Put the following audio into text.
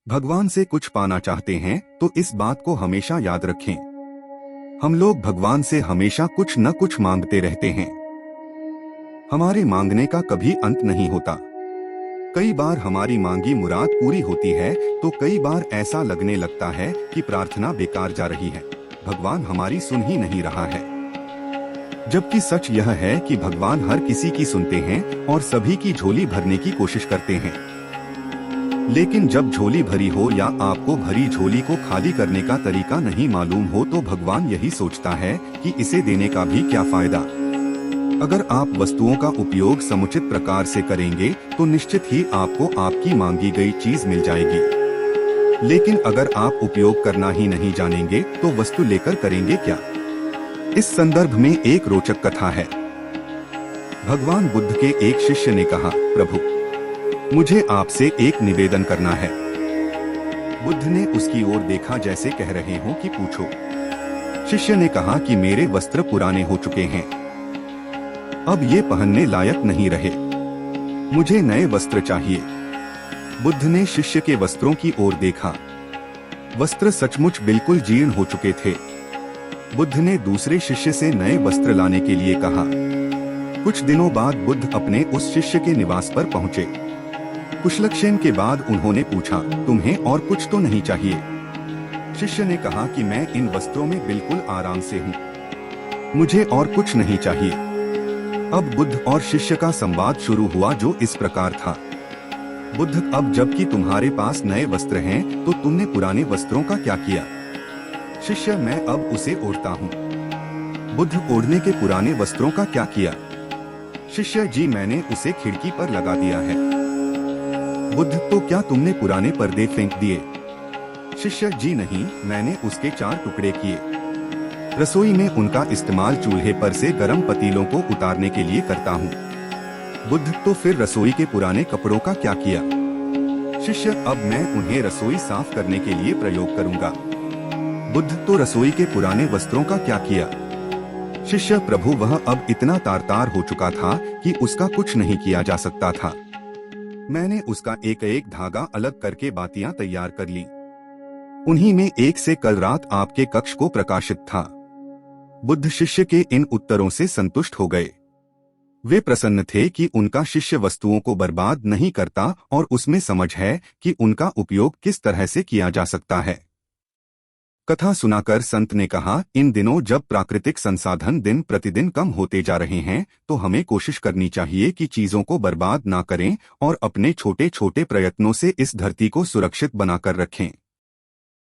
भगवान से कुछ पाना चाहते हैं तो इस बात को हमेशा याद रखें। हम लोग भगवान से हमेशा कुछ न कुछ मांगते रहते हैं। हमारे मांगने का कभी अंत नहीं होता। कई बार हमारी मांगी मुराद पूरी होती है तो कई बार ऐसा लगने लगता है कि प्रार्थना बेकार जा रही है, भगवान हमारी सुन ही नहीं रहा है। जबकि सच यह है कि भगवान हर किसी की सुनते हैं और सभी की झोली भरने की कोशिश करते हैं। लेकिन जब झोली भरी हो या आपको भरी झोली को खाली करने का तरीका नहीं मालूम हो तो भगवान यही सोचता है कि इसे देने का भी क्या फायदा। अगर आप वस्तुओं का उपयोग समुचित प्रकार से करेंगे तो निश्चित ही आपको आपकी मांगी गई चीज मिल जाएगी। लेकिन अगर आप उपयोग करना ही नहीं जानेंगे तो वस्तु लेकर करेंगे क्या। इस संदर्भ में एक रोचक कथा है। भगवान बुद्ध के एक शिष्य ने कहा, प्रभु, मुझे आपसे एक निवेदन करना है। बुद्ध ने उसकी ओर देखा जैसे कह रहे हो कि पूछो। शिष्य ने कहा कि मेरे वस्त्र पुराने हो चुके हैं, अब ये पहनने लायक नहीं रहे, मुझे नए वस्त्र चाहिए। बुद्ध ने शिष्य के वस्त्रों की ओर देखा। वस्त्र सचमुच बिल्कुल जीर्ण हो चुके थे। बुद्ध ने दूसरे शिष्य से नए वस्त्र लाने के लिए कहा। कुछ दिनों बाद बुद्ध अपने उस शिष्य के निवास पर पहुंचे। कुशलक्षेम के बाद उन्होंने पूछा, तुम्हें और कुछ तो नहीं चाहिए? शिष्य ने कहा कि मैं इन वस्त्रों में बिल्कुल आराम से हूँ, मुझे और कुछ नहीं चाहिए। अब बुद्ध और शिष्य का संवाद शुरू हुआ जो इस प्रकार था। बुद्ध, अब जबकि तुम्हारे पास नए वस्त्र हैं तो तुमने पुराने वस्त्रों का क्या किया? शिष्य, मैं अब उसे ओढ़ता हूँ। बुद्ध, ओढ़ने के पुराने वस्त्रों का क्या किया? शिष्य जी, मैंने उसे खिड़की पर लगा दिया है। बुद्ध, तो क्या तुमने पुराने पर्दे फेंक दिए? शिष्य जी नहीं, मैंने उसके 4 टुकड़े किए। रसोई में उनका इस्तेमाल चूल्हे पर से गर्म पतीलों को उतारने के लिए करता हूँ। बुद्ध, तो फिर रसोई के पुराने कपड़ों का क्या किया? शिष्य, अब मैं उन्हें रसोई साफ करने के लिए प्रयोग करूँगा। बुद्ध, तो रसोई के पुराने वस्त्रों का क्या किया? शिष्य, प्रभु, वह अब इतना तार-तार हो चुका था कि उसका कुछ नहीं किया जा सकता था। मैंने उसका एक एक धागा अलग करके बातियां तैयार कर ली। उन्हीं में एक से कल रात आपके कक्ष को प्रकाशित था। बुद्ध शिष्य के इन उत्तरों से संतुष्ट हो गए। वे प्रसन्न थे कि उनका शिष्य वस्तुओं को बर्बाद नहीं करता और उसमें समझ है कि उनका उपयोग किस तरह से किया जा सकता है। कथा सुनाकर संत ने कहा, इन दिनों जब प्राकृतिक संसाधन दिन प्रतिदिन कम होते जा रहे हैं तो हमें कोशिश करनी चाहिए कि चीजों को बर्बाद ना करें और अपने छोटे छोटे प्रयत्नों से इस धरती को सुरक्षित बनाकर रखें।